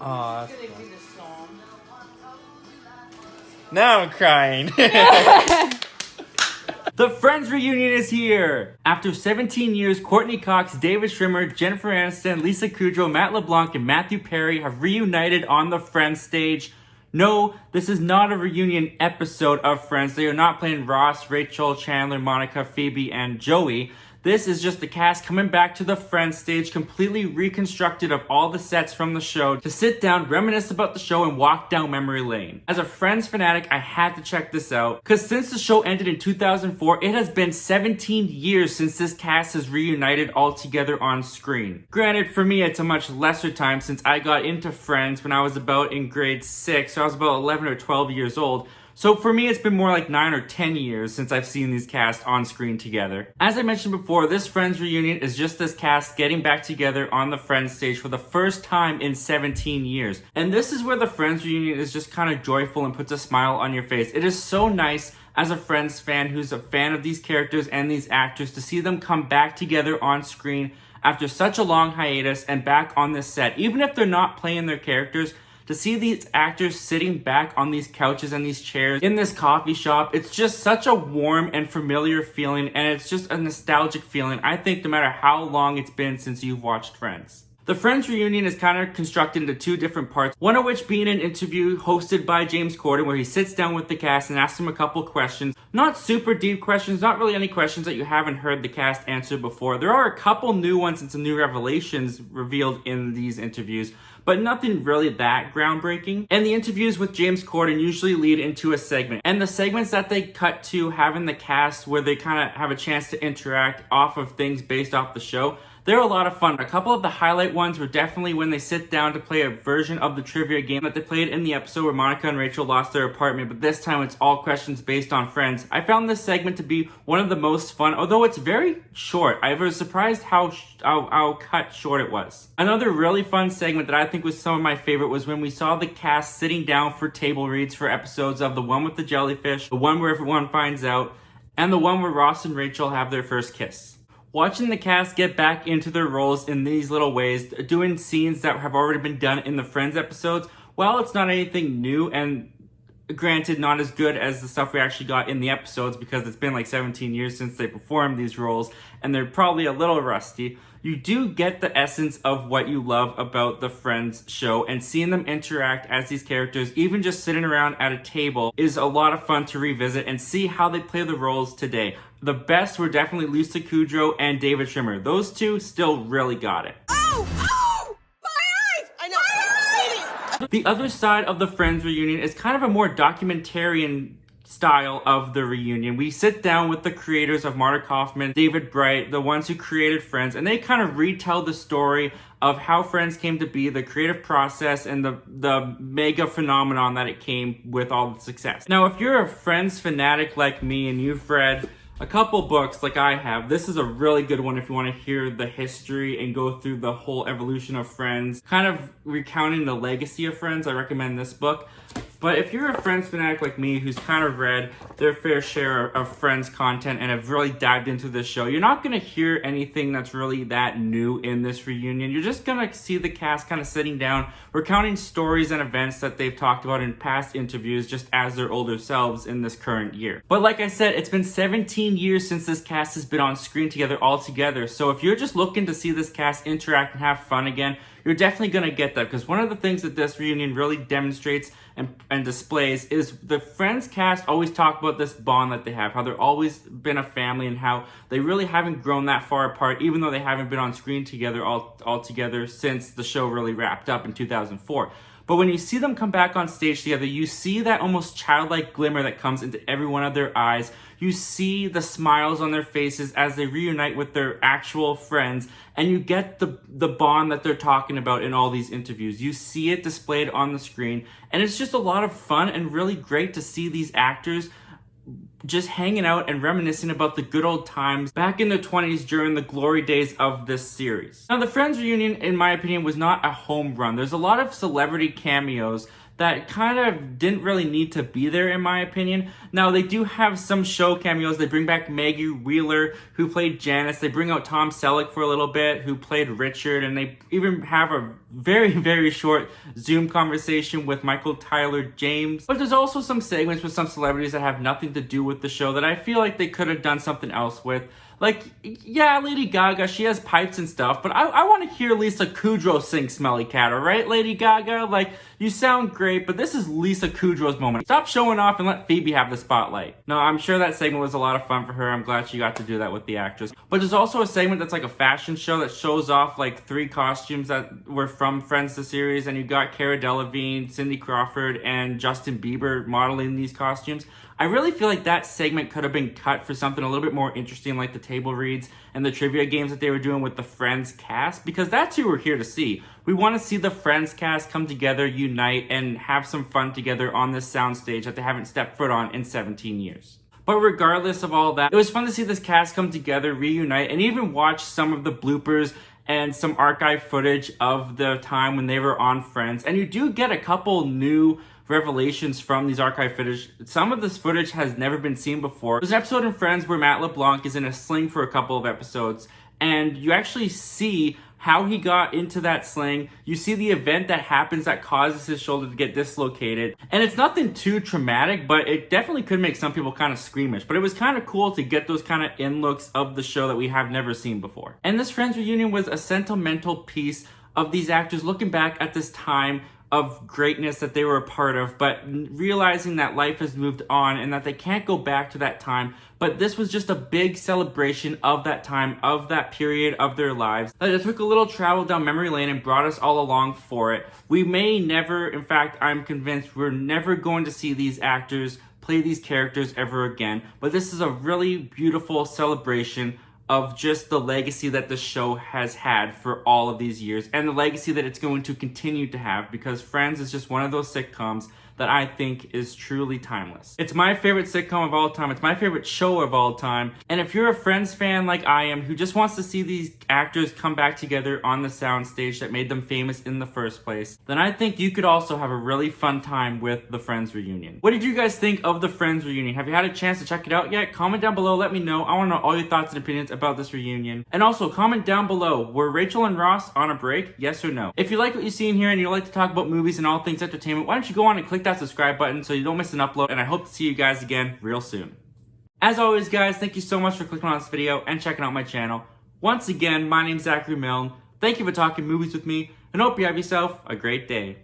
Aw. Gonna do the song. Now I'm crying. The Friends reunion is here! After 17 years, Courtney Cox, David Schwimmer, Jennifer Aniston, Lisa Kudrow, Matt LeBlanc, and Matthew Perry have reunited on the Friends stage. No, this is not a reunion episode of Friends. They are not playing Ross, Rachel, Chandler, Monica, Phoebe, and Joey. This is just the cast coming back to the Friends stage, completely reconstructed of all the sets from the show to sit down, reminisce about the show, and walk down memory lane. As a Friends fanatic, I had to check this out, because since the show ended in 2004, it has been 17 years since this cast has reunited all together on screen. Granted, for me, it's a much lesser time since I got into Friends when I was about in grade 6, so I was about 11 or 12 years old. So for me, it's been more like 9 or 10 years since I've seen these casts on screen together. As I mentioned before, this Friends reunion is just this cast getting back together on the Friends stage for the first time in 17 years. And this is where the Friends reunion is just kind of joyful and puts a smile on your face. It is so nice as a Friends fan who's a fan of these characters and these actors to see them come back together on screen after such a long hiatus and back on this set. Even if they're not playing their characters, to see these actors sitting back on these couches and these chairs in this coffee shop, it's just such a warm and familiar feeling, and it's just a nostalgic feeling, I think, no matter how long it's been since you've watched Friends. The Friends reunion is kind of constructed into two different parts, one of which being an interview hosted by James Corden where he sits down with the cast and asks them a couple questions. Not super deep questions, not really any questions that you haven't heard the cast answer before. There are a couple new ones and some new revelations revealed in these interviews, but nothing really that groundbreaking. And the interviews with James Corden usually lead into a segment. And the segments that they cut to having the cast where they kind of have a chance to interact off of things based off the show, they're a lot of fun. A couple of the highlight ones were definitely when they sit down to play a version of the trivia game that they played in the episode where Monica and Rachel lost their apartment, but this time it's all questions based on Friends. I found this segment to be one of the most fun, although it's very short. I was surprised how cut short it was. Another really fun segment that I think was some of my favorite was when we saw the cast sitting down for table reads for episodes of the one with the jellyfish, the one where everyone finds out, and the one where Ross and Rachel have their first kiss. Watching the cast get back into their roles in these little ways, doing scenes that have already been done in the Friends episodes, while it's not anything new and granted not as good as the stuff we actually got in the episodes because it's been like 17 years since they performed these roles and they're probably a little rusty, you do get the essence of what you love about the Friends show, and seeing them interact as these characters, even just sitting around at a table, is a lot of fun to revisit and see how they play the roles today. The best were definitely Lisa Kudrow and David Schwimmer. Those two still really got it. Oh! My eyes! I know. The other side of the Friends reunion is kind of a more documentarian style of the reunion. We sit down with the creators of Marta Kauffman, David Bright, the ones who created Friends, and they kind of retell the story of how Friends came to be, the creative process, and the mega phenomenon that it came with all the success. Now, if you're a Friends fanatic like me and you've read a couple books like I have, this is a really good one if you want to hear the history and go through the whole evolution of Friends, kind of recounting the legacy of Friends. I recommend this book. But if you're a Friends fanatic like me who's kind of read their fair share of Friends content and have really dived into this show, you're not going to hear anything that's really that new in this reunion. You're just going to see the cast kind of sitting down, recounting stories and events that they've talked about in past interviews just as their older selves in this current year. But like I said, it's been 17 years since this cast has been on screen together all together. So if you're just looking to see this cast interact and have fun again, you're definitely going to get that, because one of the things that this reunion really demonstrates and displays is the Friends cast always talk about this bond that they have, how they're always been a family and how they really haven't grown that far apart, even though they haven't been on screen together all together since the show really wrapped up in 2004. But when you see them come back on stage together, you see that almost childlike glimmer that comes into every one of their eyes. You see the smiles on their faces as they reunite with their actual friends, and you get the bond that they're talking about in all these interviews. You see it displayed on the screen, and it's just a lot of fun and really great to see these actors just hanging out and reminiscing about the good old times back in the 20s during the glory days of this series. Now, the Friends reunion, in my opinion, was not a home run. There's a lot of celebrity cameos that kind of didn't really need to be there in my opinion. Now they do have some show cameos. They bring back Maggie Wheeler, who played Janice. They bring out Tom Selleck for a little bit, who played Richard, and they even have a very, very short Zoom conversation with Michael Tyler James. But there's also some segments with some celebrities that have nothing to do with the show that I feel like they could have done something else with. Like, yeah, Lady Gaga, she has pipes and stuff, but I want to hear Lisa Kudrow sing Smelly Cat, alright, Lady Gaga? Like, you sound great, but this is Lisa Kudrow's moment. Stop showing off and let Phoebe have the spotlight. No, I'm sure that segment was a lot of fun for her. I'm glad she got to do that with the actress. But there's also a segment that's like a fashion show that shows off like 3 costumes that were from Friends the series, and you got Cara Delevingne, Cindy Crawford, and Justin Bieber modeling these costumes. I really feel like that segment could have been cut for something a little bit more interesting, like the table reads and the trivia games that they were doing with the Friends cast, because that's who we're here to see. We want to see the Friends cast come together, unite, and have some fun together on this soundstage that they haven't stepped foot on in 17 years. But regardless of all that, it was fun to see this cast come together, reunite, and even watch some of the bloopers and some archive footage of the time when they were on Friends. And you do get a couple new revelations from these archive footage. Some of this footage has never been seen before. There's an episode in Friends where Matt LeBlanc is in a sling for a couple of episodes, and you actually see how he got into that sling. You see the event that happens that causes his shoulder to get dislocated. And it's nothing too traumatic, but it definitely could make some people kind of squeamish. But it was kind of cool to get those kind of in-looks of the show that we have never seen before. And this Friends reunion was a sentimental piece of these actors looking back at this time of greatness that they were a part of, but realizing that life has moved on and that they can't go back to that time. But this was just a big celebration of that time, of that period of their lives. That it took a little travel down memory lane and brought us all along for it. We may never, in fact, I'm convinced we're never going to see these actors play these characters ever again. But this is a really beautiful celebration of just the legacy that the show has had for all of these years, and the legacy that it's going to continue to have, because Friends is just one of those sitcoms that I think is truly timeless. It's my favorite sitcom of all time. It's my favorite show of all time. And if you're a Friends fan like I am, who just wants to see these actors come back together on the soundstage that made them famous in the first place, then I think you could also have a really fun time with the Friends reunion. What did you guys think of the Friends reunion? Have you had a chance to check it out yet? Comment down below, let me know. I want to know all your thoughts and opinions about this reunion. And also comment down below, were Rachel and Ross on a break? Yes or no? If you like what you see in here and you like to talk about movies and all things entertainment, why don't you go on and click that subscribe button so you don't miss an upload, and I hope to see you guys again real soon. As always guys, thank you so much for clicking on this video and checking out my channel. Once again, my name's Zachary Milne. Thank you for talking movies with me, and hope you have yourself a great day.